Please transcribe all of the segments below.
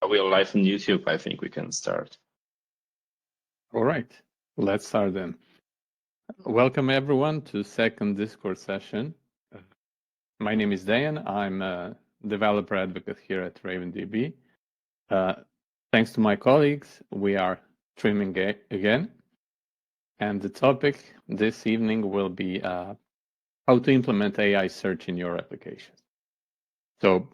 We are live on YouTube. I think we can start. All right, let's start then. Welcome everyone to second Discord session. My name is Dejan. I'm a developer advocate here at RavenDB. Thanks to my colleagues, we are streaming again. And the topic this evening will be how to implement AI search in your applications. So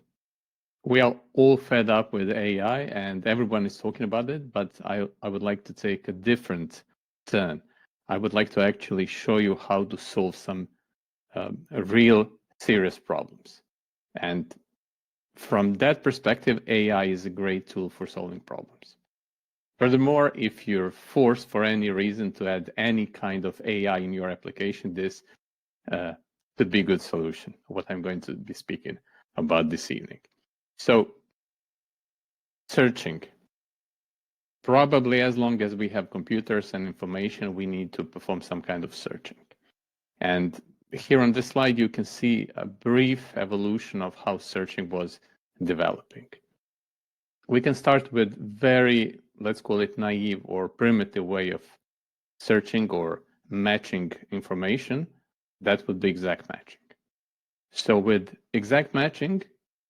we are all fed up with AI and everyone is talking about it, but I would like to take a different turn. I would like to actually show you how to solve some real serious problems. And from that perspective, AI is a great tool for solving problems. Furthermore, if you're forced for any reason to add any kind of AI in your application, this could be a good solution, what I'm going to be speaking about this evening. So, searching. Probably as long as we have computers and information, we need to perform some kind of searching. And here on this slide, you can see a brief evolution of how searching was developing. We can start with very, let's call it naive or primitive way of searching or matching information. That would be exact matching. So with exact matching,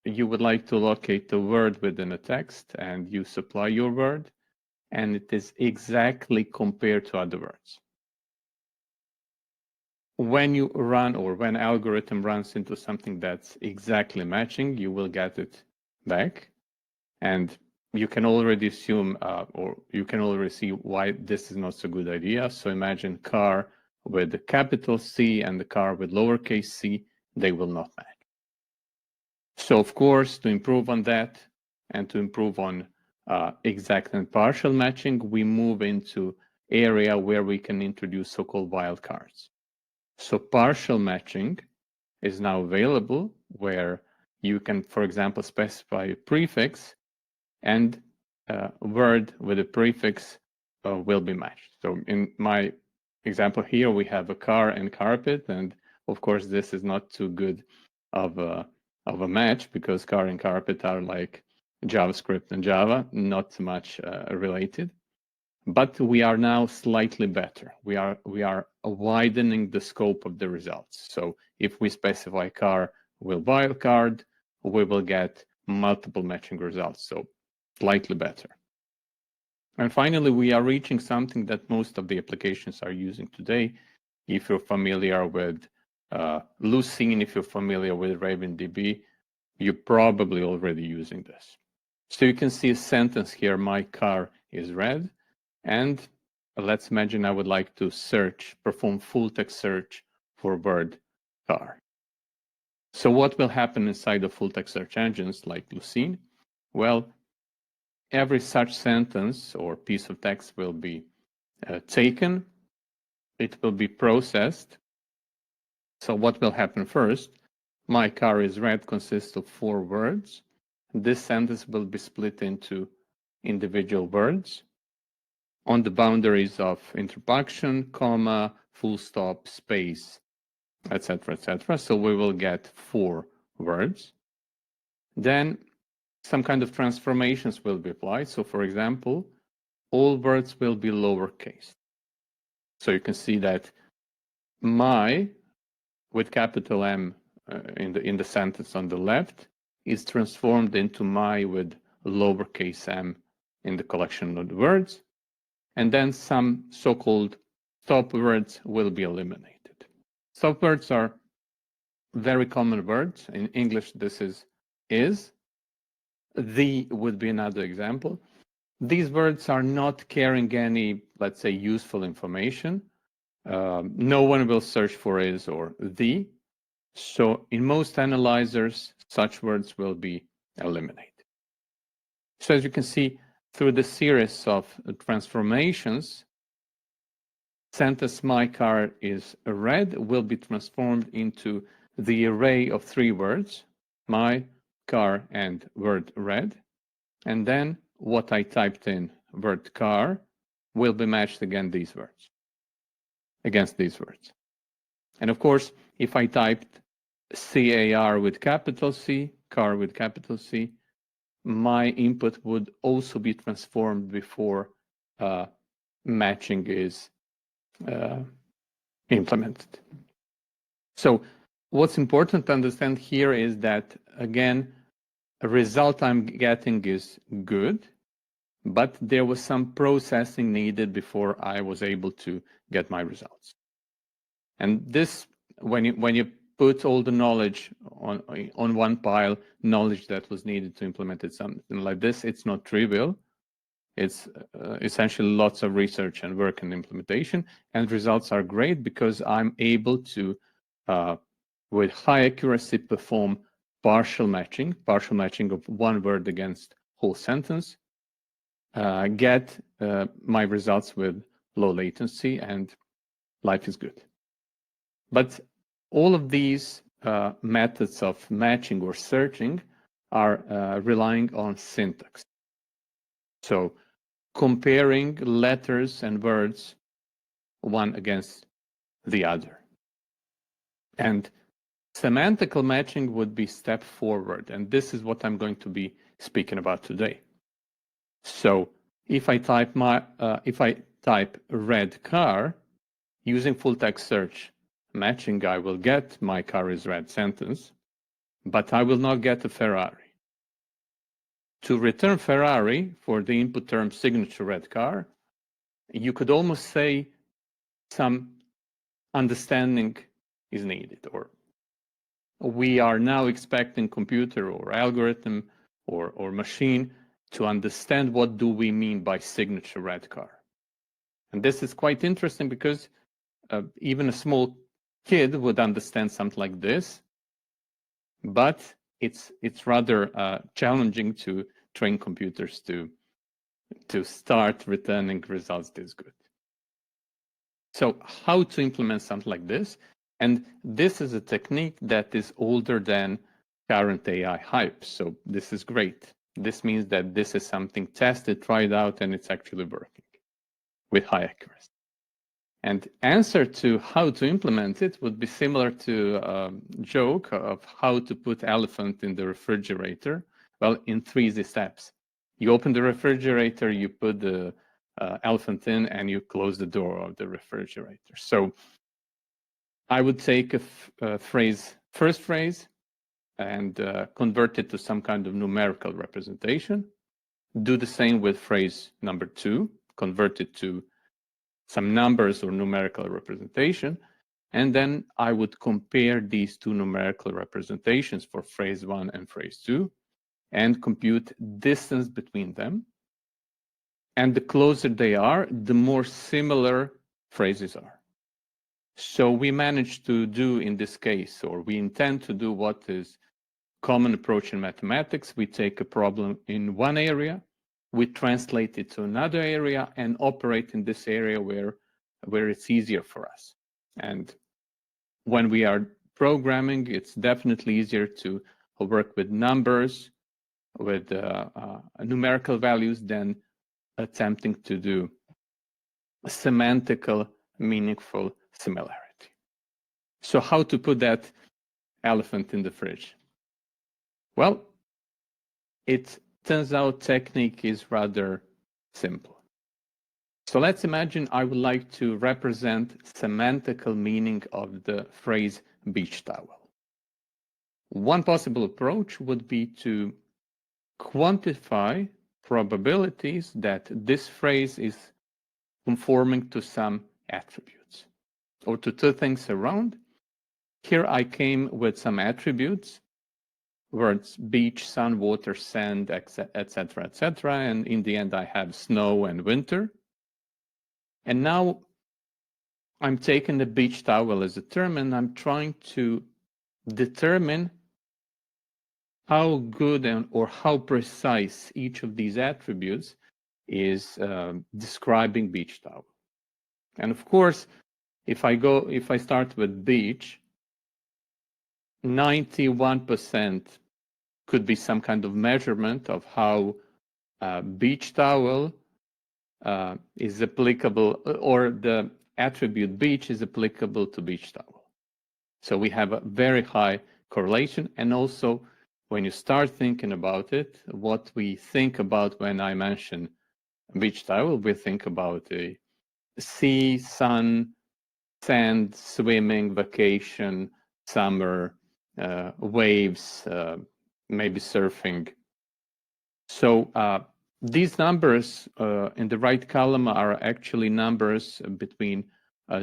you would like to locate the word within a text and you supply your word and it is exactly compared to other words. When you run or when algorithm runs into something that's exactly matching, you will get it back. And you can already assume or you can already see why this is not so good idea. So imagine car with the capital C and the car with lowercase c, they will not match. So of course, to improve on that and to improve on exact and partial matching, we move into area where we can introduce so-called wildcards. So partial matching is now available where you can, for example, specify a prefix and a word with a prefix will be matched. So in my example here, we have a car and carpet, and of course, this is not too good of a match because car and carpet are like JavaScript and Java, not much related. But we are now slightly better. We are widening the scope of the results. So if we specify car with wildcard, we will get multiple matching results. So slightly better. And finally, we are reaching something that most of the applications are using today. If you're familiar with Lucene, if you're familiar with RavenDB, you're probably already using this. So you can see a sentence here, my car is red. And let's imagine I would like to perform full text search for word car. So what will happen inside the full text search engines like Lucene? Well, every such sentence or piece of text will be taken. It will be processed. So what will happen first? My car is red consists of 4 words. This sentence will be split into individual words on the boundaries of interpunction, comma, full stop, space, etc., etc. So we will get 4 words. Then some kind of transformations will be applied. So for example, all words will be lowercase. So you can see that my with capital M in the sentence on the left is transformed into my with lowercase m in the collection of the words. And then some so-called stop words will be eliminated. Stop words are very common words. In English, this is. The would be another example. These words are not carrying any, let's say, useful information. No one will search for is or the. So in most analyzers, such words will be eliminated. So as you can see, through the series of transformations, sentence my car is red will be transformed into the array of 3 words, my car and word red. And then what I typed in, word car, will be matched against these words. And of course, if I typed CAR with capital C, car with capital C, my input would also be transformed before matching is implemented. So what's important to understand here is that, again, a result I'm getting is good, but there was some processing needed before I was able to get my results. And this, when you put all the knowledge on one pile, knowledge that was needed to implement it, something like this, it's not trivial. It's essentially lots of research and work and implementation, and results are great because I'm able to, with high accuracy, perform partial matching of one word against whole sentence, get my results with low latency, and life is good. But all of these methods of matching or searching are relying on syntax. So comparing letters and words one against the other. And semantical matching would be step forward, and this is what I'm going to be speaking about today. So if I type red car, using full text search matching, I will get my car is red sentence, but I will not get a Ferrari. To return Ferrari for the input term signature red car, you could almost say some understanding is needed, or we are now expecting computer or algorithm or machine to understand what do we mean by signature red car. And this is quite interesting because even a small kid would understand something like this, but it's rather challenging to train computers to start returning results this good. So how to implement something like this? And this is a technique that is older than current AI hype. So this is great. This means that this is something tested, tried out, and it's actually working with high accuracy. And answer to how to implement it would be similar to a joke of how to put elephant in the refrigerator. Well, in 3 easy steps. You open the refrigerator, you put the elephant in, and you close the door of the refrigerator. So I would take a first phrase, and convert it to some kind of numerical representation. Do the same with phrase number 2, convert it to some numbers or numerical representation. And then I would compare these 2 numerical representations for phrase 1 and phrase 2 and compute distance between them. And the closer they are, the more similar phrases are. So we managed to do in this case, or we intend to do what is common approach in mathematics. We take a problem in one area, we translate it to another area and operate in this area where it's easier for us. And when we are programming, it's definitely easier to work with numbers, with numerical values than attempting to do semantical, meaningful similarity. So how to put that elephant in the fridge? Well, it turns out technique is rather simple. So let's imagine I would like to represent semantical meaning of the phrase beach towel. One possible approach would be to quantify probabilities that this phrase is conforming to some attributes, or to 2 things around. Here I came with some attributes, words beach, sun, water, sand, etc., etc. And in the end, I have snow and winter. And now I'm taking the beach towel as a term, and I'm trying to determine how good or how precise each of these attributes is describing beach towel. And of course, if I start with beach, 91% could be some kind of measurement of how beach towel is applicable, or the attribute beach is applicable to beach towel. So we have a very high correlation, and also when you start thinking about it, what we think about when I mention beach towel, we think about a sea, sun, sand, swimming, vacation, summer, waves, maybe surfing. So these numbers in the right column are actually numbers between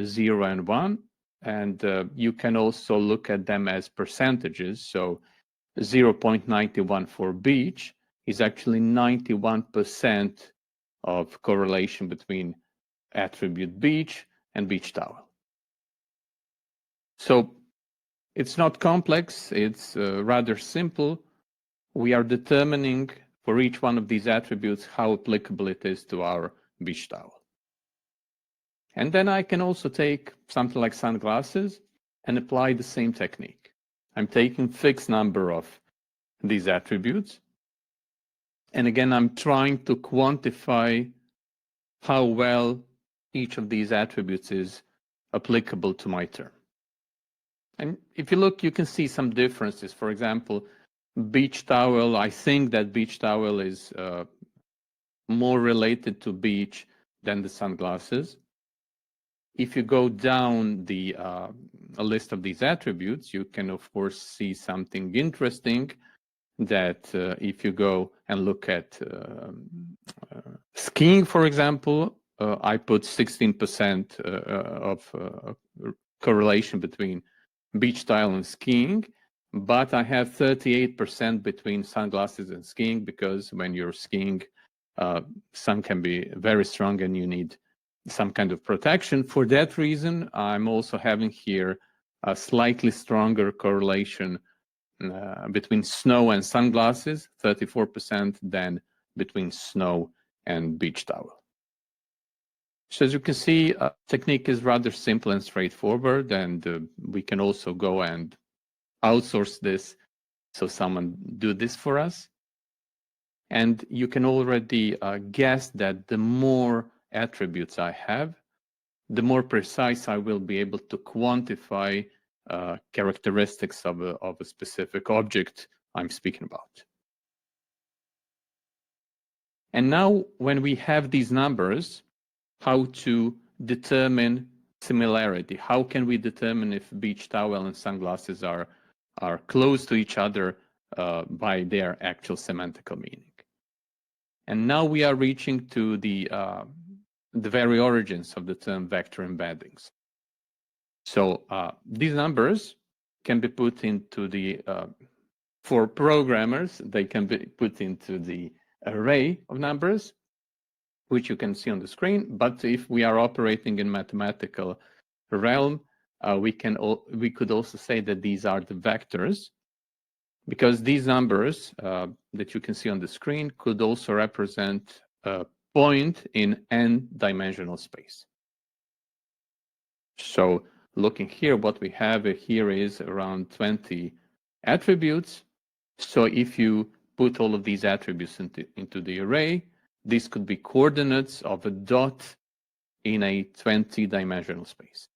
0 and 1. And you can also look at them as percentages. So 0.91 for beach is actually 91% of correlation between attribute beach and beach towel. So it's not complex, it's rather simple. We are determining for each one of these attributes how applicable it is to our beach towel. And then I can also take something like sunglasses and apply the same technique. I'm taking fixed number of these attributes. And again, I'm trying to quantify how well each of these attributes is applicable to my term. And if you look, you can see some differences. For example, beach towel, I think that beach towel is more related to beach than the sunglasses. If you go down the a list of these attributes, you can of course see something interesting that if you go and look at skiing, for example, I put 16% of correlation between beach towel and skiing, but I have 38% between sunglasses and skiing, because when you're skiing, sun can be very strong and you need some kind of protection. For that reason, I'm also having here a slightly stronger correlation between snow and sunglasses, 34%, than between snow and beach towel. So as you can see, technique is rather simple and straightforward, and we can also go and outsource this so someone do this for us. And you can already guess that the more attributes I have, the more precise I will be able to quantify characteristics of a specific object I'm speaking about. And now when we have these numbers, how to determine similarity? How can we determine if beach towel and sunglasses are close to each other by their actual semantical meaning? And now we are reaching to the very origins of the term vector embeddings. So these numbers can be put into the, for programmers, they can be put into the array of numbers, which you can see on the screen. But if we are operating in mathematical realm, we could also say that these are the vectors, because these numbers that you can see on the screen could also represent a point in n-dimensional space. So looking here, what we have here is around 20 attributes. So if you put all of these attributes into the array, this could be coordinates of a dot in a 20-dimensional space.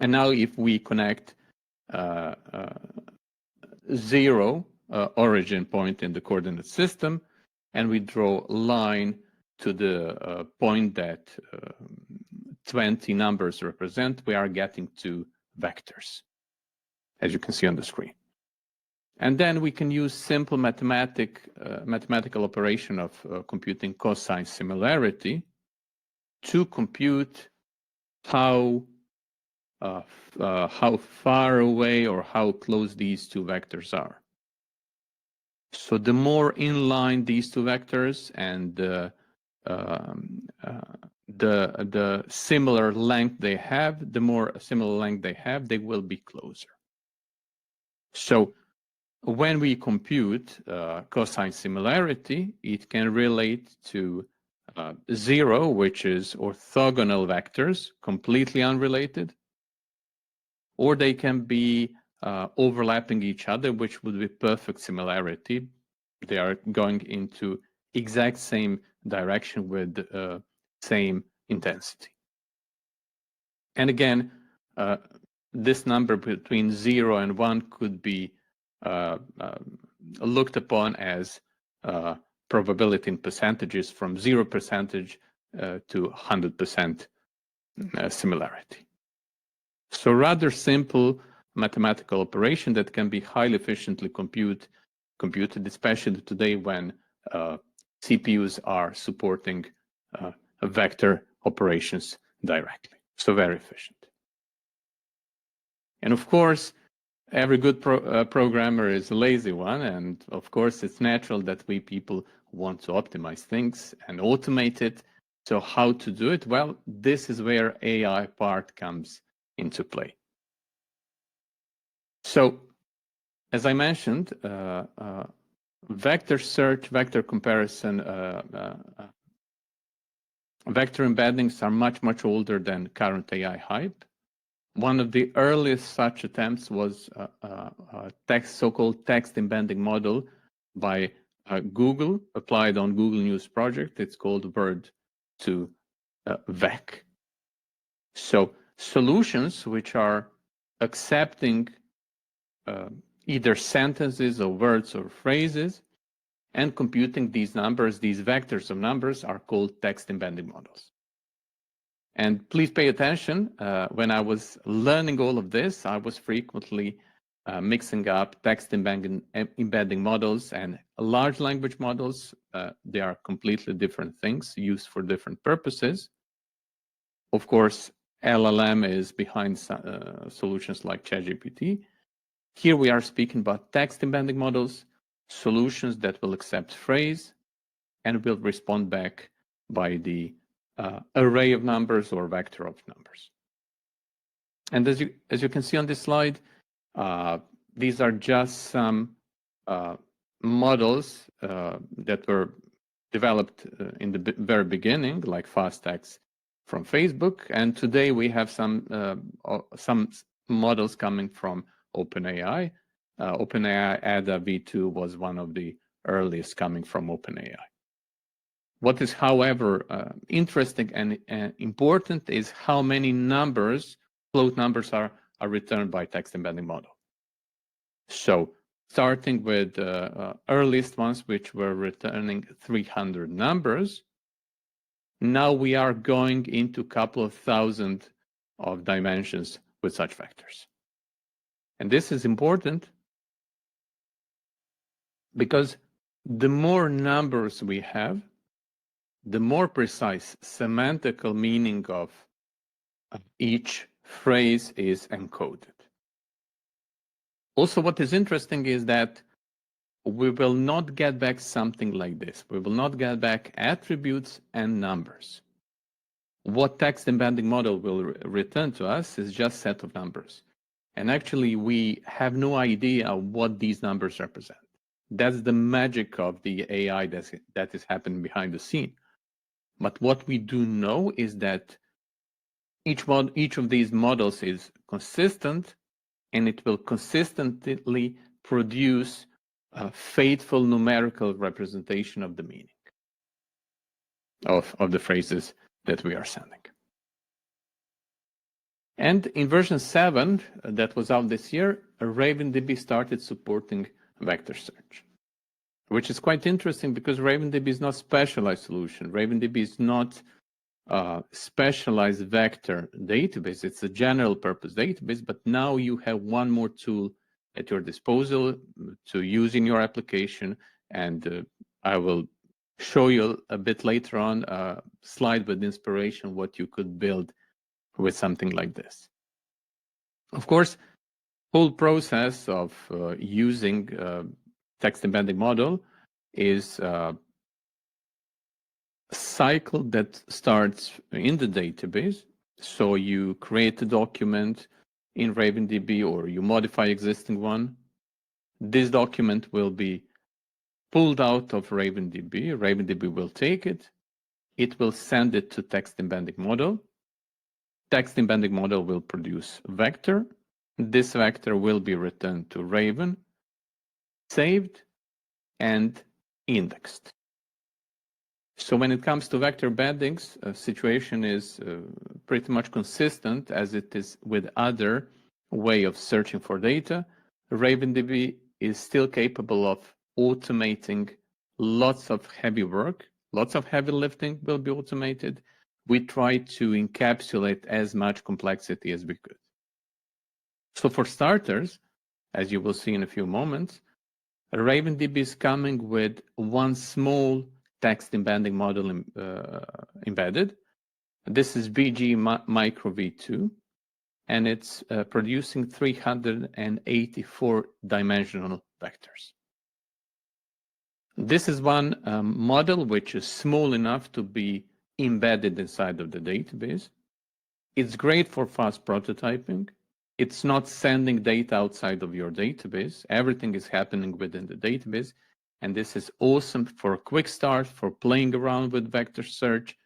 And now if we connect 0 origin point in the coordinate system, and we draw a line to the point that 20 numbers represent, we are getting to vectors, as you can see on the screen. And then we can use simple mathematical operation of computing cosine similarity to compute how far away or how close these two vectors are. So the more inline these two vectors and the similar length they have, the more similar length they have, they will be closer. So when we compute cosine similarity, it can relate to 0, which is orthogonal vectors, completely unrelated, or they can be overlapping each other, which would be perfect similarity. They are going into exact same direction with same intensity. And again, this number between 0 and 1 could be looked upon as probability in percentages from 0% to 100% similarity. So rather simple mathematical operation that can be highly efficiently computed, especially today when CPUs are supporting vector operations directly. So very efficient. And of course, every good programmer is a lazy one. And of course, it's natural that we people want to optimize things and automate it. So how to do it? Well, this is where AI part comes into play. So as I mentioned, vector search, vector comparison, vector embeddings are much, much older than current AI hype. One of the earliest such attempts was a so-called text embedding model by Google, applied on Google News project. It's called Word to Vec. So solutions which are accepting either sentences or words or phrases and computing these numbers, these vectors of numbers, are called text embedding models. And please pay attention, when I was learning all of this, I was frequently mixing up text embedding models and large language models. They are completely different things used for different purposes. Of course, LLM is behind solutions like ChatGPT. Here we are speaking about text embedding models, solutions that will accept phrase and will respond back by the array of numbers or vector of numbers. And as you can see on this slide, these are just some models that were developed in the very beginning, like FastText from Facebook. And today we have some models coming from OpenAI. OpenAI ADA v2 was one of the earliest coming from OpenAI. What is, however, interesting and important is how many numbers, float numbers, are returned by text embedding model. So starting with earliest ones, which were returning 300 numbers, now we are going into a couple of thousand of dimensions with such vectors. And this is important because the more numbers we have, the more precise semantical meaning of each phrase is encoded. Also, what is interesting is that we will not get back something like this. We will not get back attributes and numbers. What text embedding model will return to us is just a set of numbers. And actually, we have no idea what these numbers represent. That's the magic of the AI that is happening behind the scene. But what we do know is that each of these models is consistent, and it will consistently produce a faithful numerical representation of the meaning of the phrases that we are sending. And in version 7 that was out this year, RavenDB started supporting vector search, which is quite interesting because RavenDB is not a specialized solution. RavenDB is not a specialized vector database. It's a general purpose database, but now you have one more tool at your disposal to use in your application. And I will show you a bit later on a slide with inspiration what you could build with something like this. Of course, whole process of using text embedding model is a cycle that starts in the database. So you create a document in RavenDB or you modify existing one. This document will be pulled out of RavenDB. RavenDB will take it. It will send it to text embedding model. Text embedding model will produce a vector. This vector will be returned to Raven, saved, and indexed. So when it comes to vector embeddings, situation is pretty much consistent as it is with other way of searching for data. RavenDB is still capable of automating lots of heavy work, lots of heavy lifting will be automated. We try to encapsulate as much complexity as we could. So for starters, as you will see in a few moments, RavenDB is coming with one small text embedding model embedded. This is BGE-Micro v2, and it's producing 384 dimensional vectors. This is one model which is small enough to be embedded inside of the database. It's great for fast prototyping. It's not sending data outside of your database. Everything is happening within the database. And this is awesome for a quick start, for playing around with vector search,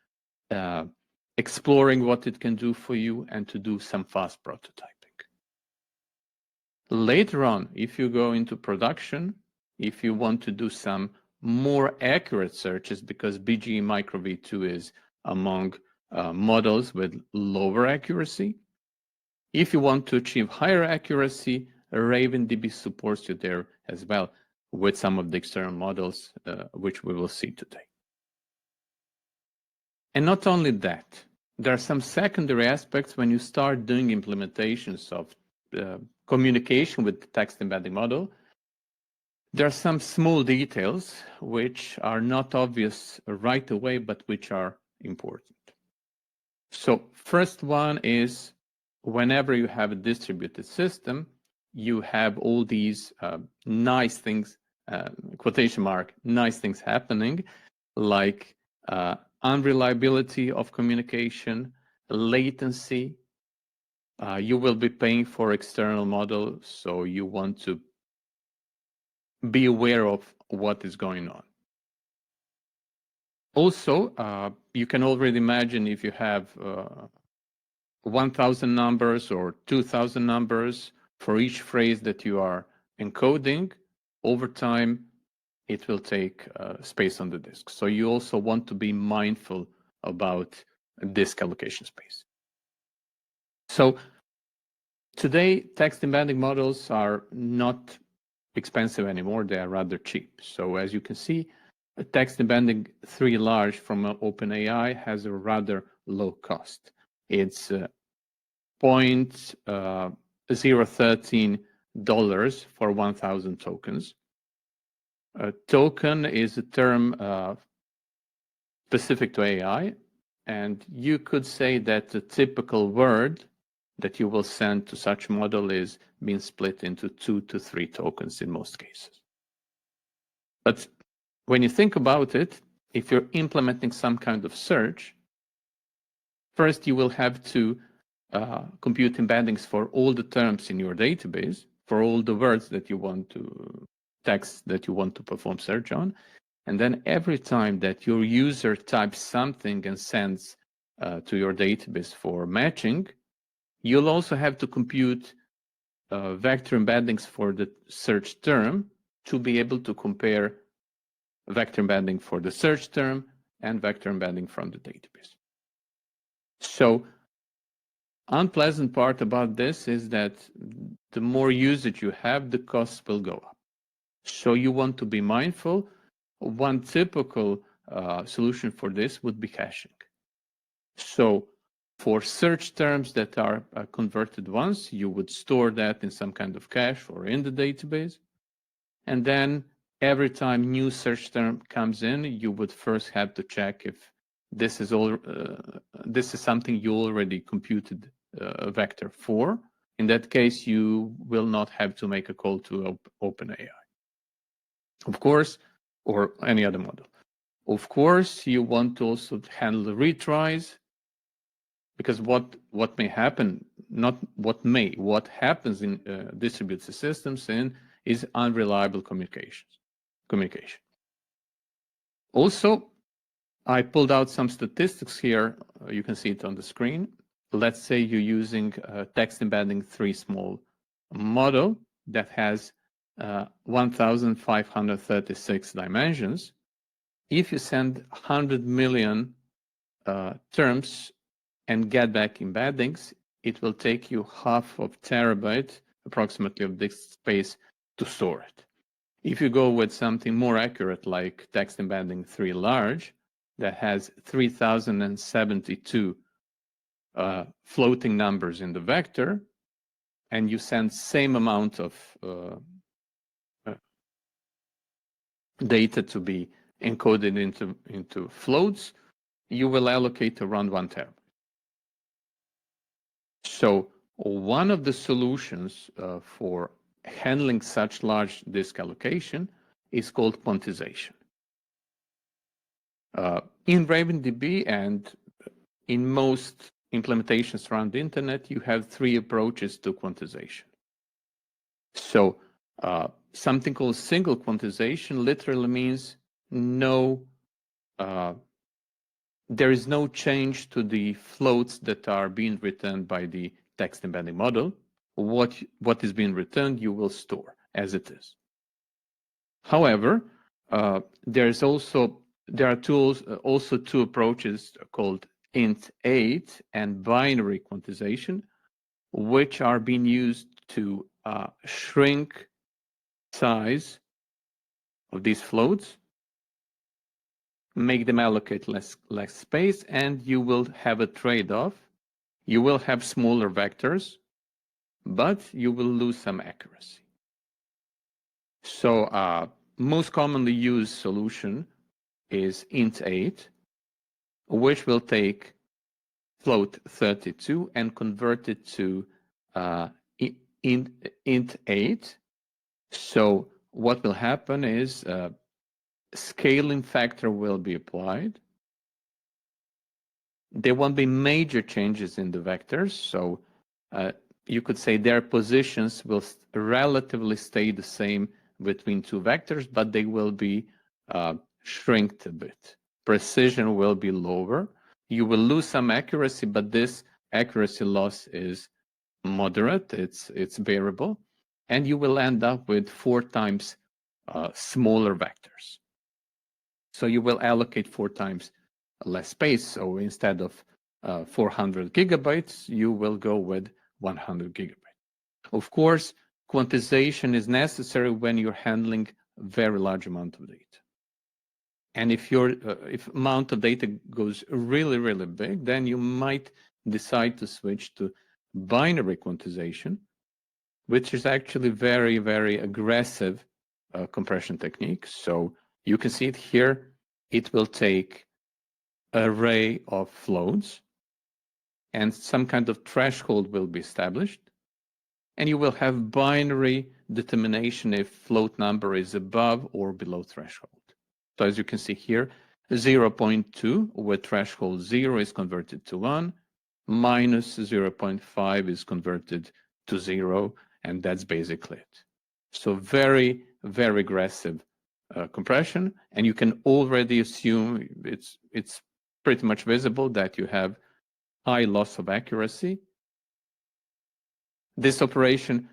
exploring what it can do for you, and to do some fast prototyping. Later on, if you go into production, if you want to do some more accurate searches, because BGE-Micro v2 is among models with lower accuracy, if you want to achieve higher accuracy, RavenDB supports you there as well with some of the external models, which we will see today. And not only that, there are some secondary aspects when you start doing implementations of communication with the text embedding model. There are some small details which are not obvious right away, but which are important. So first one is, whenever you have a distributed system, you have all these nice things, quotation mark, nice things happening, like unreliability of communication, latency. You will be paying for external models, so you want to be aware of what is going on. Also, you can already imagine if you have 1,000 numbers or 2,000 numbers for each phrase that you are encoding, over time, it will take space on the disk. So you also want to be mindful about disk allocation space. So today, text embedding models are not expensive anymore. They are rather cheap. So as you can see, a text embedding 3 large from OpenAI has a rather low cost. It's $0.013 for 1,000 tokens. A token is a term specific to AI, and you could say that the typical word that you will send to such model is being split into 2 to 3 tokens in most cases. But when you think about it, if you're implementing some kind of search, first you will have to compute embeddings for all the terms in your database, for all the words that you want to, text that you want to perform search on. And then every time that your user types something and sends to your database for matching, you'll also have to compute vector embeddings for the search term to be able to compare vector embedding for the search term and vector embedding from the database. So unpleasant part about this is that the more usage you have, the costs will go up. So you want to be mindful. One typical solution for this would be caching. So for search terms that are converted once, you would store that in some kind of cache or in the database. And then every time new search term comes in, you would first have to check if this is something you already computed a vector for. In that case, you will not have to make a call to OpenAI, of course, or any other model. Of course, you want to also handle the retries, because what may happen, not what may, what happens in distributed systems is unreliable communication. Also, I pulled out some statistics here. You can see it on the screen. Let's say you're using a text embedding 3 small model that has 1,536 dimensions. If you send 100 million terms and get back embeddings, it will take you half of terabyte, approximately, of disk space to store it. If you go with something more accurate like text embedding 3 large that has 3072 floating numbers in the vector, and you send same amount of data to be encoded into floats, you will allocate around 1 terabyte. So one of the solutions for handling such large disk allocation is called quantization. In RavenDB and in most implementations around the internet, you have 3 approaches to quantization. So something called single quantization literally means there is no change to the floats that are being returned by the text embedding model. What is being returned, you will store as it is. However, there are also 2 approaches called int8 and binary quantization, which are being used to shrink size of these floats, make them allocate less space, and you will have a trade-off. You will have smaller vectors, but you will lose some accuracy. So most commonly used solution is int8, which will take float 32 and convert it to int8. So what will happen is scaling factor will be applied. There won't be major changes in the vectors, so you could say their positions will relatively stay the same between 2 vectors, but they will be shrinked a bit. Precision will be lower. You will lose some accuracy, but this accuracy loss is moderate, it's bearable, and you will end up with 4 times smaller vectors. So you will allocate 4 times less space. So instead of 400 gigabytes, you will go with 100 gigabytes. Of course, quantization is necessary when you're handling a very large amount of data. And if amount of data goes really, really big, then you might decide to switch to binary quantization, which is actually very, very aggressive compression technique. So you can see it here. It will take an array of floats, and some kind of threshold will be established. And you will have binary determination if float number is above or below threshold. So as you can see here, 0.2 with threshold 0 is converted to 1, minus 0.5 is converted to 0, and that's basically it. So very, very aggressive compression, and you can already assume it's pretty much visible that you have high loss of accuracy. This operation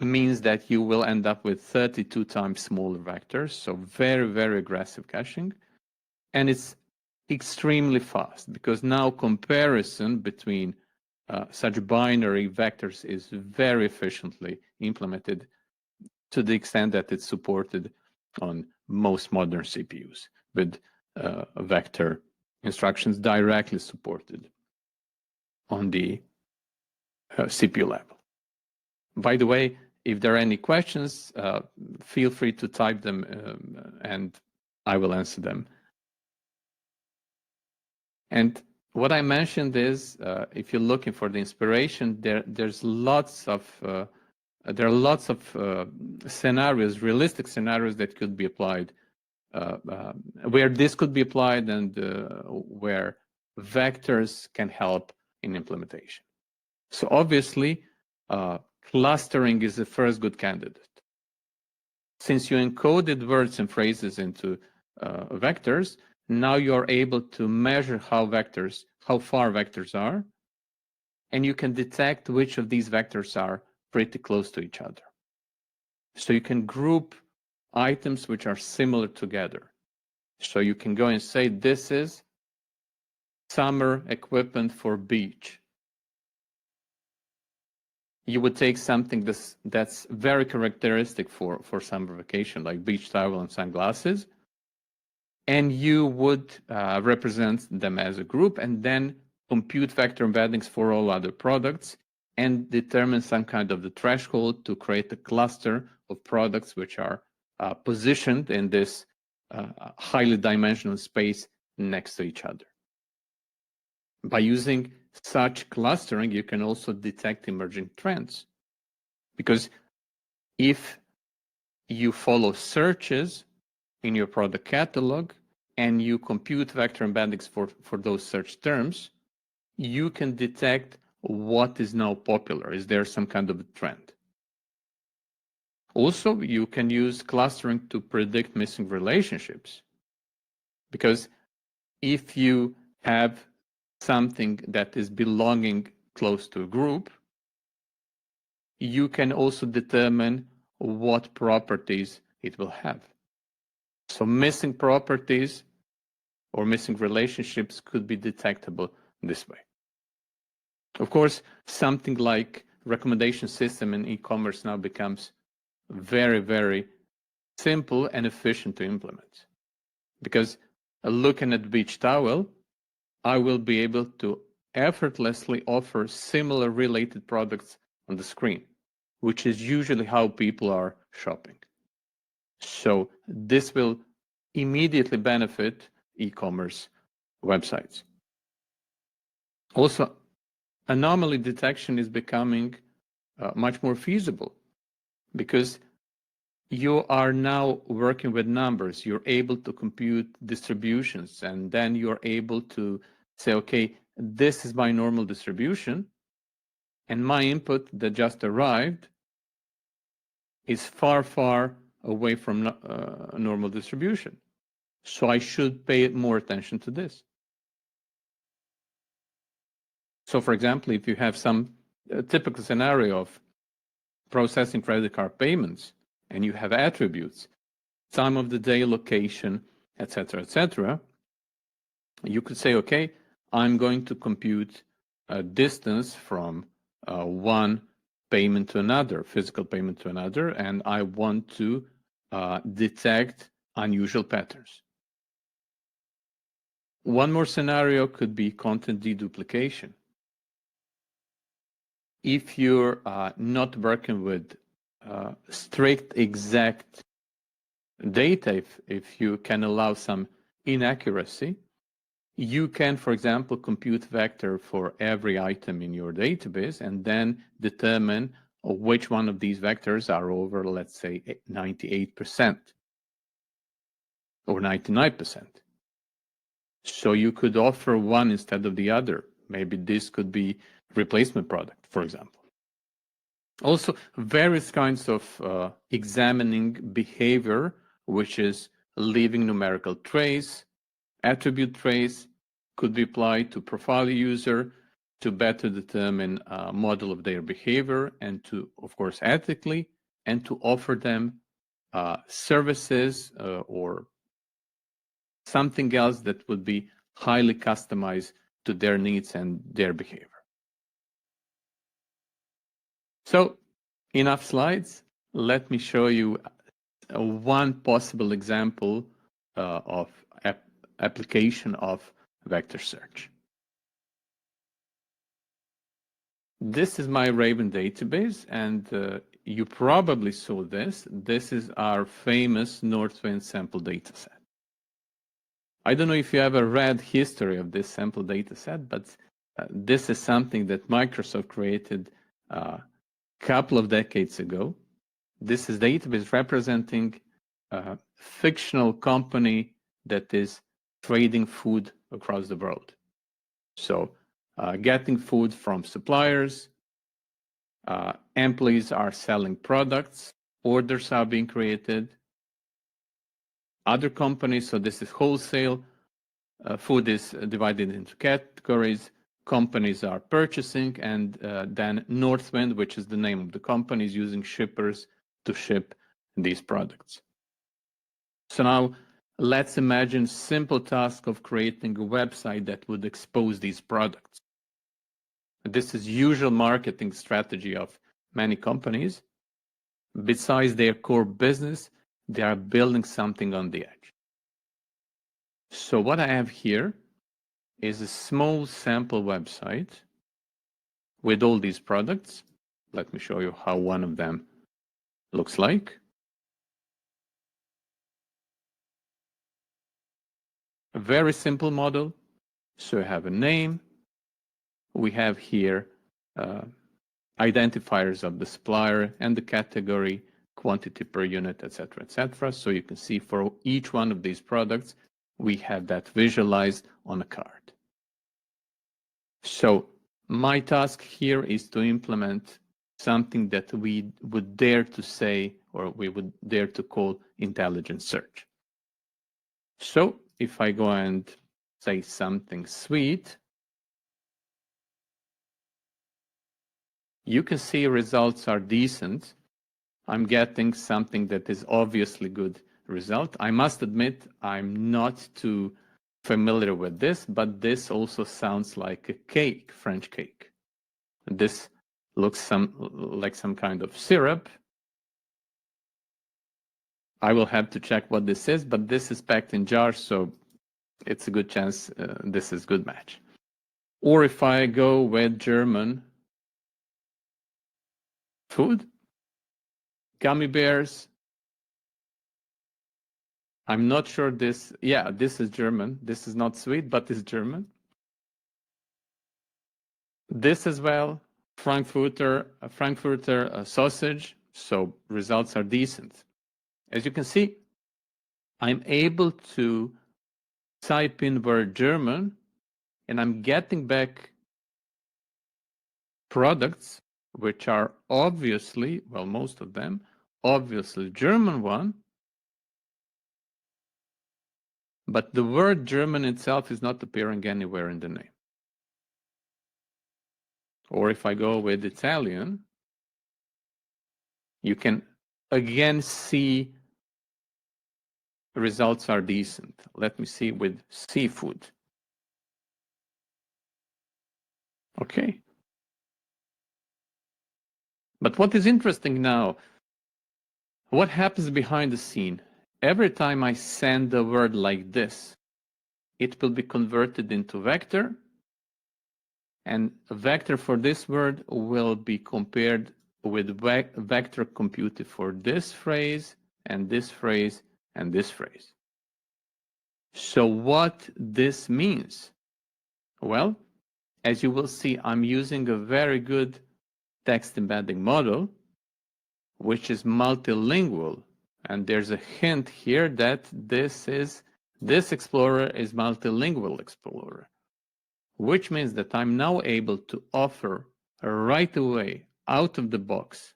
means that you will end up with 32 times smaller vectors, so very, very aggressive caching. And it's extremely fast because now comparison between such binary vectors is very efficiently implemented to the extent that it's supported on most modern CPUs with vector instructions directly supported on the CPU level. By the way, if there are any questions, feel free to type them and I will answer them. And what I mentioned is, if you're looking for the inspiration, there are lots of scenarios, realistic scenarios that could be applied, where this could be applied and where vectors can help in implementation. So obviously, clustering is the first good candidate. Since you encoded words and phrases into vectors, now you're able to measure how far vectors are, and you can detect which of these vectors are pretty close to each other. So you can group items which are similar together. So you can go and say, this is summer equipment for beach. you would take something that's very characteristic for summer vacation, like beach towel and sunglasses, and you would represent them as a group and then compute vector embeddings for all other products and determine some kind of the threshold to create a cluster of products which are positioned in this highly dimensional space next to each other. By using such clustering, you can also detect emerging trends. Because if you follow searches in your product catalog and you compute vector embeddings for those search terms, you can detect what is now popular. Is there some kind of a trend? Also, you can use clustering to predict missing relationships. Because if you have something that is belonging close to a group, you can also determine what properties it will have. So missing properties or missing relationships could be detectable this way. Of course, something like recommendation system in e-commerce now becomes very, very simple and efficient to implement. Because looking at beach towel, I will be able to effortlessly offer similar related products on the screen, which is usually how people are shopping. So this will immediately benefit e-commerce websites. Also, anomaly detection is becoming much more feasible because you are now working with numbers. You're able to compute distributions, and then you're able to say, okay, this is my normal distribution, and my input that just arrived is far, far away from normal distribution. So I should pay more attention to this. So for example, if you have some typical scenario of processing credit card payments and you have attributes, time of the day, location, etc., you could say, okay, I'm going to compute a distance from one payment to another, physical payment to another, and I want to detect unusual patterns. One more scenario could be content deduplication. If you're not working with strict exact data, if you can allow some inaccuracy, you can, for example, compute vector for every item in your database and then determine which one of these vectors are over, let's say, 98% or 99%. So you could offer one instead of the other. Maybe this could be replacement product, for example. Also, various kinds of examining behavior, which is leaving numerical trace, attribute trace, could be applied to profile user to better determine a model of their behavior and to, of course, ethically, and to offer them services or something else that would be highly customized to their needs and their behavior. So, enough slides. Let me show you one possible example of application of vector search. This is my Raven database, and you probably saw this. This is our famous Northwind sample dataset. I don't know if you ever read history of this sample dataset, but this is something that Microsoft created a couple of decades ago. This is database representing a fictional company that is trading food across the world. So getting food from suppliers, employees are selling products, orders are being created. Other companies, so this is wholesale, food is divided into categories, companies are purchasing, and then Northwind, which is the name of the company, is using shippers to ship these products. So now let's imagine simple task of creating a website that would expose these products. This is usual marketing strategy of many companies, besides their core business, they are building something on the edge. So what I have here is a small sample website with all these products. Let me show you how one of them looks like. A very simple model. So I have a name. We have here identifiers of the supplier and the category, quantity per unit, etc., etc. So you can see for each one of these products, we have that visualized on a card. So my task here is to implement something that we would dare to say, or we would dare to call intelligent search. So if I go and say something sweet, you can see results are decent. I'm getting something that is obviously good result. I must admit, I'm not too familiar with this, but this also sounds like a cake, French cake. This looks like some kind of syrup. I will have to check what this is, but this is packed in jars, so it's a good chance this is good match. Or if I go with German food, gummy bears. I'm not sure this, yeah, this is German. This is not sweet, but it's German. This as well, Frankfurter sausage, so results are decent. As you can see, I'm able to type in word German, and I'm getting back products which are obviously, well, most of them, obviously German one, but the word German itself is not appearing anywhere in the name. Or if I go with Italian, you can again see results are decent. Let me see with seafood. Okay. But what is interesting now, what happens behind the scene? Every time I send a word like this, it will be converted into vector, and a vector for this word will be compared with vector computed for this phrase and this phrase and this phrase. So what this means? Well, as you will see, I'm using a very good text embedding model, which is multilingual. And there's a hint here that this Explorer is multilingual Explorer, which means that I'm now able to offer right away, out of the box,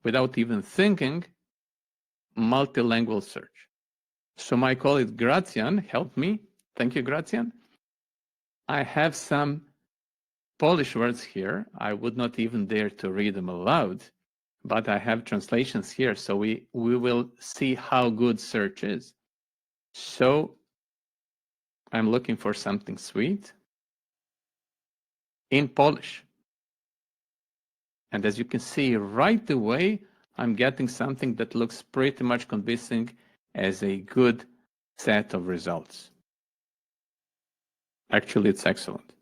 without even thinking, multilingual search. So my colleague Gracian helped me. Thank you, Gracian. I have some Polish words here. I would not even dare to read them aloud, but I have translations here, so we will see how good search is. So I'm looking for something sweet in Polish. And as you can see right away, I'm getting something that looks pretty much convincing as a good set of results. Actually, it's excellent.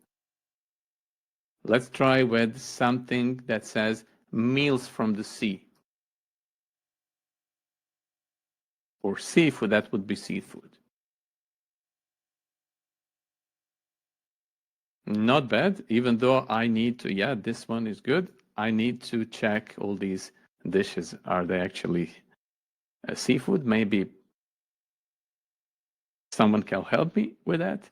Let's try with something that says meals from the sea. Or seafood, that would be seafood. Not bad, even though I need to, yeah, this one is good. I need to check all these dishes. Are they actually seafood? Maybe someone can help me with that.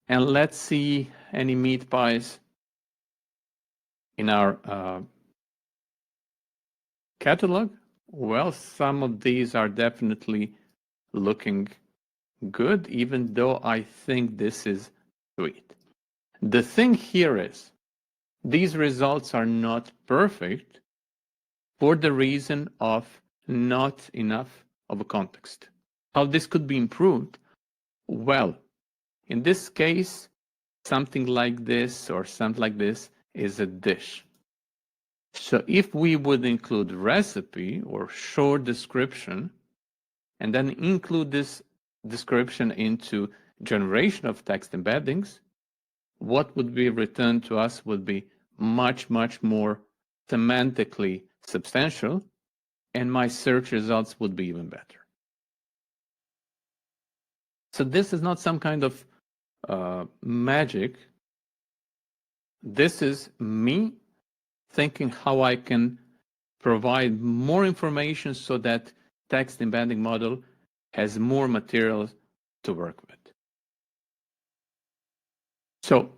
And let's see any meat pies in our catalog. Well, some of these are definitely looking good, even though I think this is sweet. The thing here is, these results are not perfect for the reason of not enough of a context. How this could be improved? Well, in this case, something like this or something like this is a dish. So if we would include recipe or short description, and then include this description into generation of text embeddings, what would be returned to us would be much, much more semantically substantial, and my search results would be even better. So this is not some kind of magic. This is me thinking how I can provide more information so that text embedding model has more material to work with. So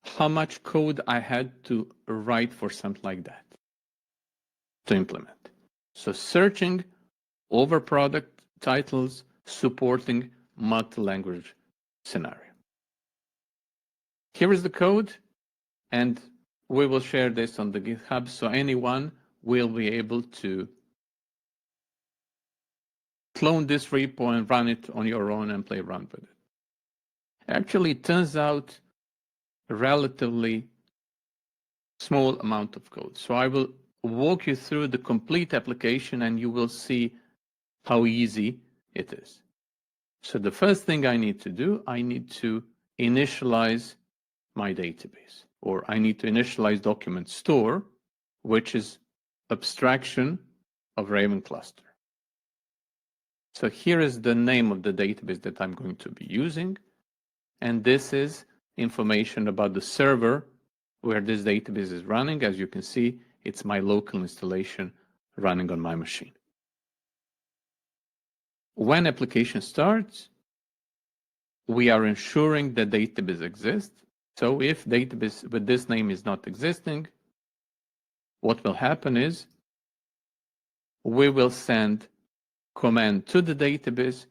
how much code I had to write for something like that to implement? So searching over product titles, supporting multi-language scenario. Here is the code, and we will share this on the GitHub, so anyone will be able to clone this repo and run it on your own and play around with it. Actually, it turns out a relatively small amount of code. So I will walk you through the complete application and you will see how easy it is. So the first thing I need to do, I need to initialize my database, or I need to initialize document store, which is abstraction of Raven cluster. So here is the name of the database that I'm going to be using. And this is information about the server where this database is running. As you can see, it's my local installation running on my machine. When application starts, we are ensuring the database exists. So if database with this name is not existing, what will happen is we will send command to the database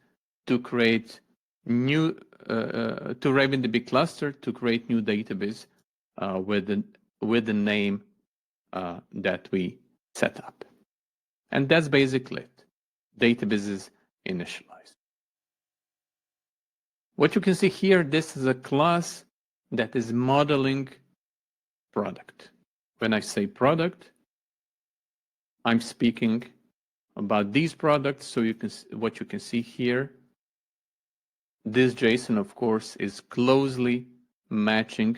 to create new to RavenDB cluster to create new database with the name that we set up. And that's basically it. Database is initialized. What you can see here, this is a class that is modeling product. When I say product, I'm speaking about these products. So you can what you can see here, this JSON, of course, is closely matching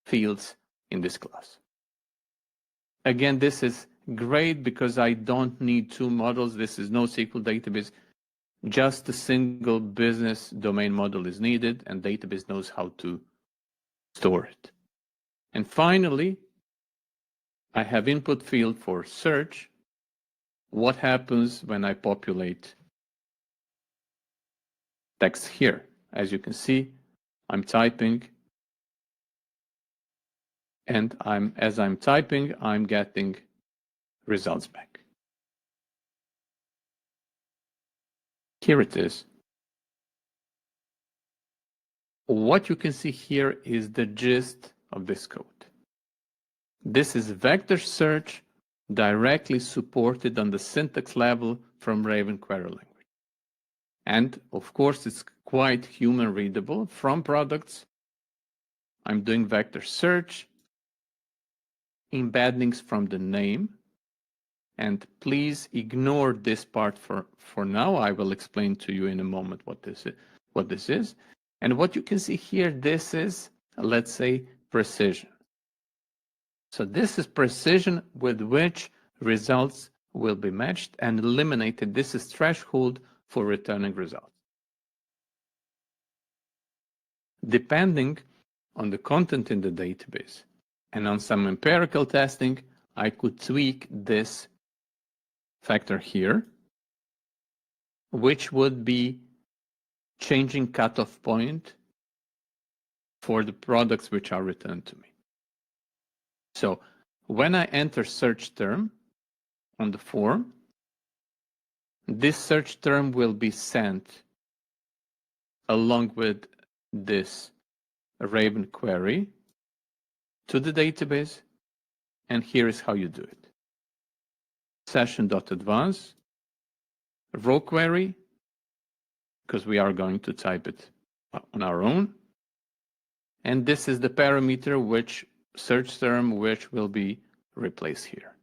fields in this class. Again, this is great because I don't need two models. This is NoSQL database. Just a single business domain model is needed, and database knows how to store it. And finally, I have input field for search. What happens when I populate text here? As you can see, I'm typing, and as I'm typing, I'm getting results back. Here it is. What you can see here is the gist of this code. This is vector search directly supported on the syntax level from Raven query language. And of course, it's quite human readable. From products, I'm doing vector search, embeddings from the name. And please ignore this part for now. I will explain to you in a moment what this is. And what you can see here, this is, let's say, precision. So this is precision with which results will be matched and eliminated. This is threshold for returning results. Depending on the content in the database and on some empirical testing, I could tweak this factor here, which would be changing cutoff point for the products which are returned to me. So when I enter search term on the form, this search term will be sent along with this Raven query to the database, and here is how you do it. Session.advance, row query, because we are going to type it on our own. And this is the parameter which search term which will be replace here.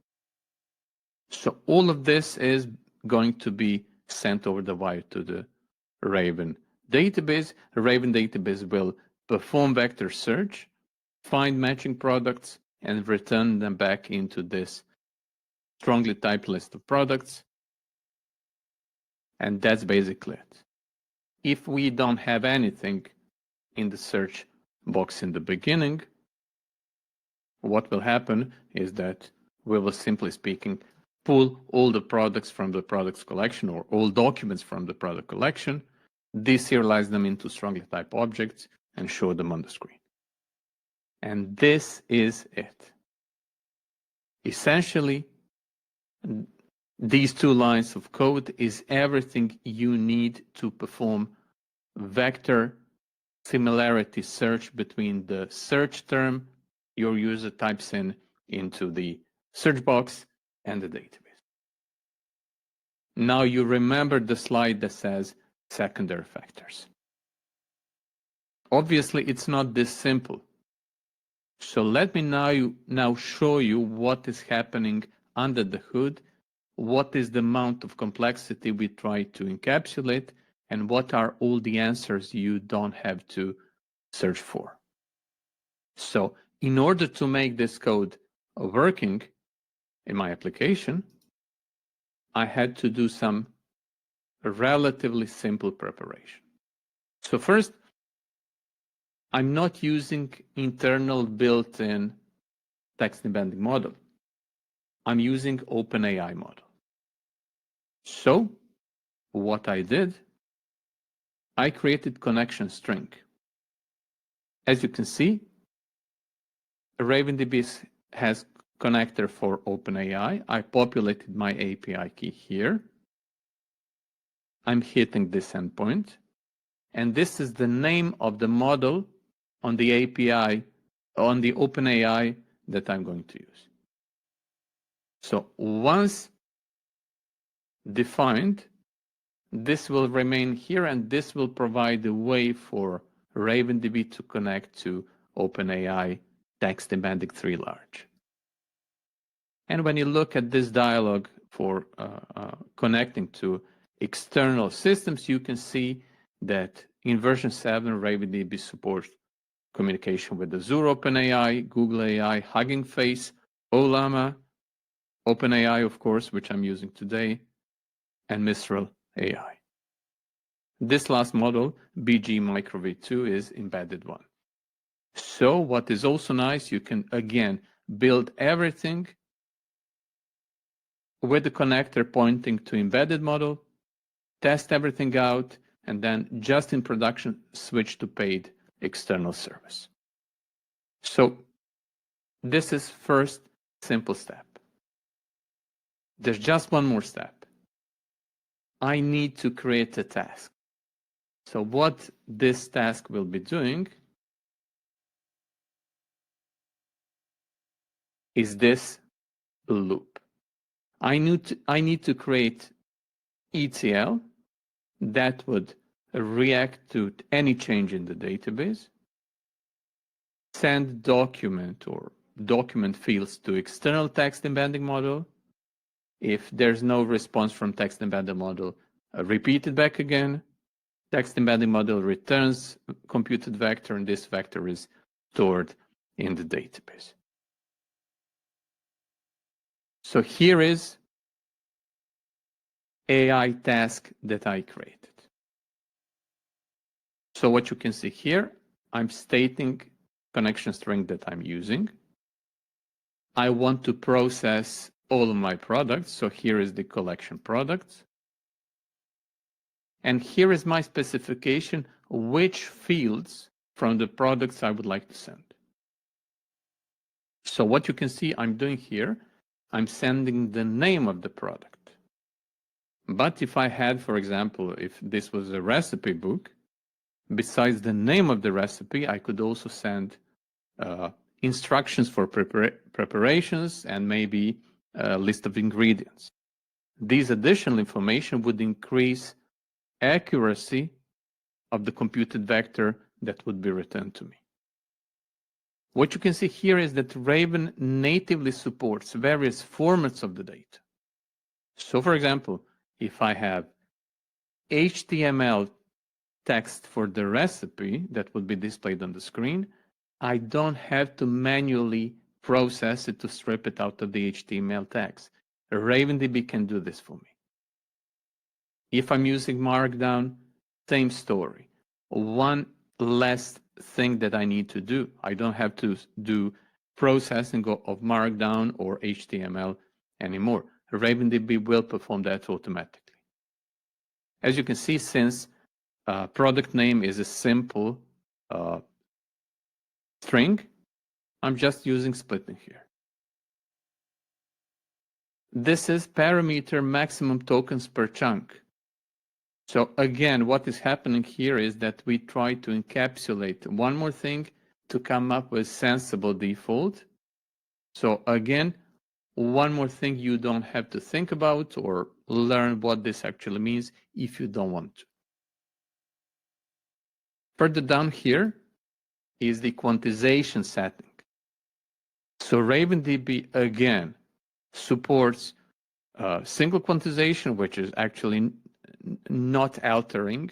So all of this is going to be sent over the wire to the Raven database. The Raven database will perform vector search, find matching products, and return them back into this strongly typed list of products. And that's basically it. If we don't have anything in the search box in the beginning, what will happen is that we will, simply speaking, pull all the products from the products collection or all documents from the product collection, deserialize them into strongly typed objects, and show them on the screen. And this is it. Essentially, these 2 lines of code is everything you need to perform vector similarity search between the search term your user types in into the search box and the database. Now you remember the slide that says secondary factors. Obviously, it's not this simple. So let me now show you what is happening under the hood, what is the amount of complexity we try to encapsulate, and what are all the answers you don't have to search for. So in order to make this code working in my application, I had to do some relatively simple preparation. So first, I'm not using internal built-in text embedding model. I'm using OpenAI model. So what I did, I created connection string. As you can see, RavenDB has connector for OpenAI. I populated my API key here. I'm hitting this endpoint. And this is the name of the model on the API, on the OpenAI that I'm going to use. So once defined, this will remain here, and this will provide a way for RavenDB to connect to OpenAI text embedding 3 large. And when you look at this dialog for connecting to external systems, you can see that in version 7, RavenDB supports communication with Azure OpenAI, Google AI, Hugging Face, Ollama, OpenAI, of course, which I'm using today, and Mistral AI. This last model, BGE-Micro v2, is embedded one. So what is also nice, you can, again, build everything with the connector pointing to embedded model, test everything out, and then just in production, switch to paid external service. So this is first simple step. There's just one more step. I need to create a task. So what this task will be doing is this loop. I need to create ETL that would react to any change in the database, send document or document fields to external text embedding model. If there's no response from text embedding model, repeat it back again. Text embedding model returns computed vector, and this vector is stored in the database. So here is AI task that I created. So what you can see here, I'm stating connection string that I'm using. I want to process all of my products. So here is the collection products. And here is my specification, which fields from the products I would like to send. So what you can see I'm doing here, I'm sending the name of the product. But if I had, for example, if this was a recipe book, besides the name of the recipe, I could also send instructions for preparations and maybe a list of ingredients. These additional information would increase accuracy of the computed vector that would be returned to me. What you can see here is that Raven natively supports various formats of the data. So for example, if I have HTML text for the recipe that would be displayed on the screen, I don't have to manually process it to strip it out of the HTML text. RavenDB can do this for me. If I'm using Markdown, same story. One less thing that I need to do. I don't have to do processing of Markdown or HTML anymore. RavenDB will perform that automatically. As you can see, since product name is a simple string, I'm just using splitting here. This is parameter maximum tokens per chunk. So again, what is happening here is that we try to encapsulate one more thing to come up with sensible default. So again, one more thing you don't have to think about or learn what this actually means if you don't want to. Further down here is the quantization setting. So RavenDB again supports single quantization, which is actually not altering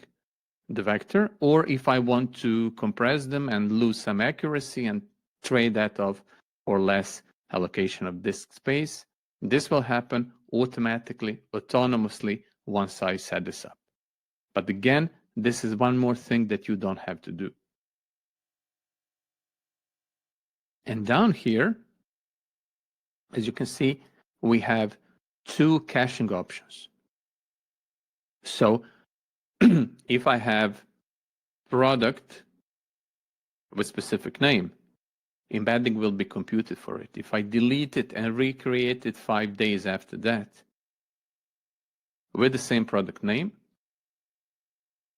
the vector, or if I want to compress them and lose some accuracy and trade that off for less allocation of disk space, this will happen automatically, autonomously once I set this up. But again, this is one more thing that you don't have to do. And down here, as you can see, we have two caching options. So if I have product with specific name, embedding will be computed for it. If I delete it and recreate it 5 days after that with the same product name,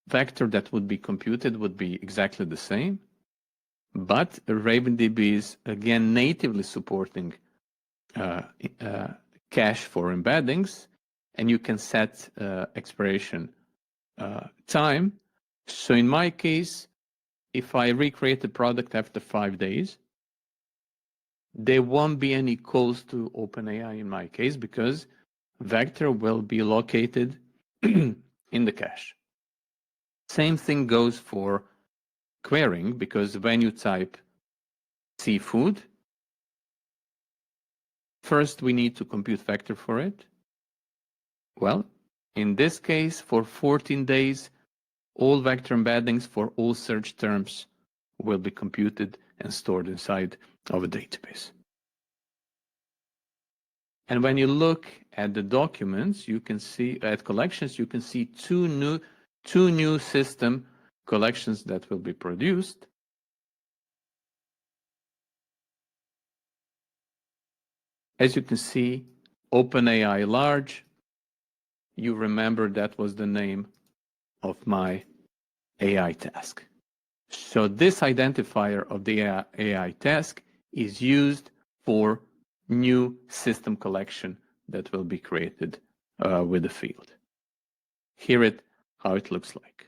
vector that would be computed would be exactly the same, but RavenDB is again natively supporting cache for embeddings, and you can set expiration time. So in my case, if I recreate the product after 5 days, there won't be any calls to OpenAI in my case because vector will be located in the cache. Same thing goes for querying, because when you type seafood, first we need to compute vector for it. Well, in this case, for 14 days, all vector embeddings for all search terms will be computed and stored inside of a database. And when you look at the documents, you can see at collections, you can see two new system collections that will be produced. As you can see, OpenAI large, you remember that was the name of my AI task. So this identifier of the AI task is used for new system collection that will be created with the field. Here how it looks like.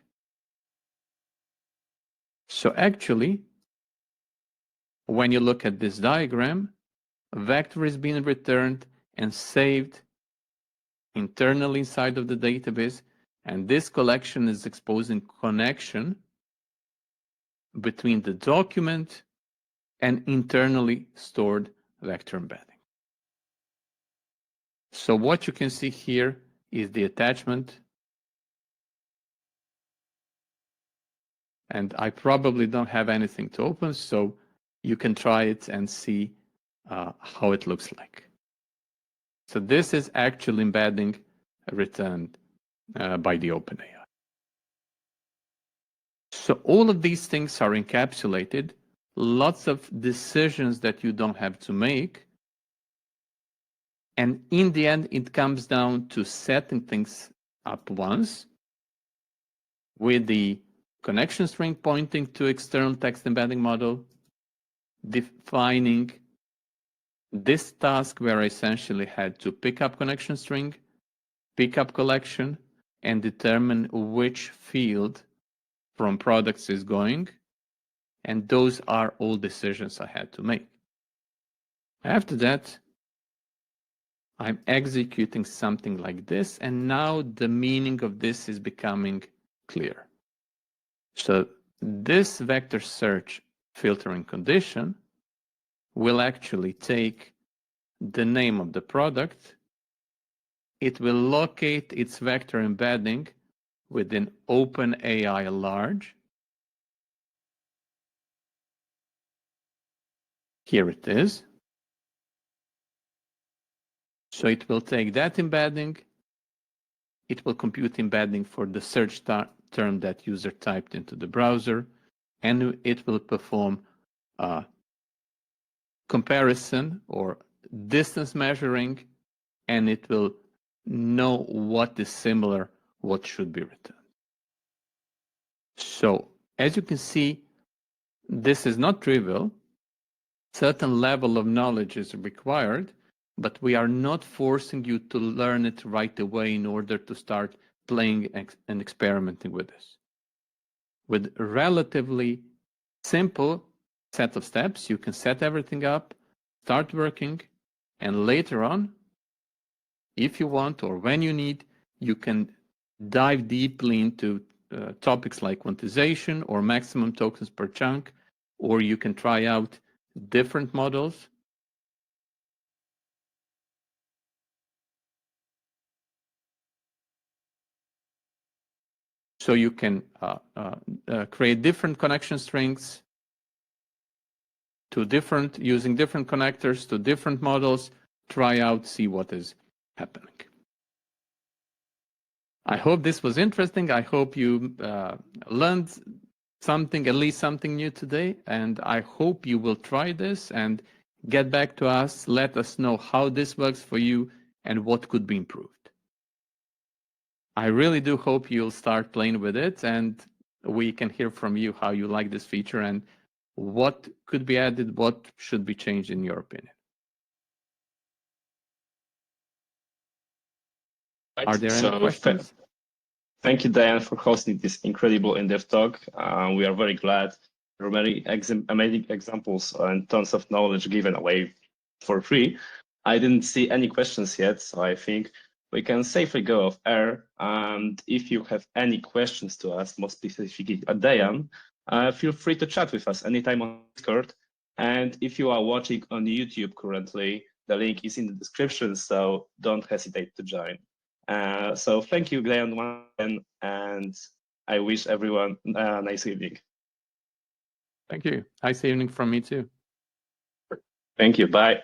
So actually, when you look at this diagram, a vector is being returned and saved internally inside of the database, and this collection is exposing connection between the document and internally stored vector embedding. So what you can see here is the attachment, and I probably don't have anything to open, so you can try it and see how it looks like. So this is actual embedding returned by the OpenAI. So all of these things are encapsulated, lots of decisions that you don't have to make. And in the end, it comes down to setting things up once with the connection string pointing to external text embedding model, defining this task where I essentially had to pick up connection string, pick up collection, and determine which field from products is going, And those are all decisions I had to make. After that, I'm executing something like this, and now the meaning of this is becoming clear. So this vector search filtering condition will actually take the name of the product. It will locate its vector embedding within OpenAI large. Here it is. So it will take that embedding. It will compute embedding for the search term that user typed into the browser, and it will perform comparison or distance measuring, and it will know what is similar, what should be returned. So as you can see, this is not trivial. Certain level of knowledge is required, but we are not forcing you to learn it right away in order to start playing and experimenting with this. With relatively simple set of steps, you can set everything up, start working, and later on, if you want or when you need, you can dive deeply into topics like quantization or maximum tokens per chunk, or you can try out different models. So you can create different connection strings to using different connectors to different models, try out, see what is happening. I hope this was interesting. I hope you learned something, at least something new today, and I hope you will try this and get back to us. Let us know how this works for you and what could be improved. I really do hope you'll start playing with it, and we can hear from you how you like this feature and what could be added, what should be changed in your opinion. Right. Are there any questions? Thank you, Dejan, for hosting this incredible in-depth talk. We are very glad. There are many amazing examples and tons of knowledge given away for free. I didn't see any questions yet, so I think we can safely go off air. And if you have any questions to us, more specifically at Dejan, feel free to chat with us anytime on Discord. And if you are watching on YouTube currently, the link is in the description, so don't hesitate to join. So thank you, Dejan, once again, and I wish everyone a nice evening. Thank you. Nice evening from me too. Thank you. Bye.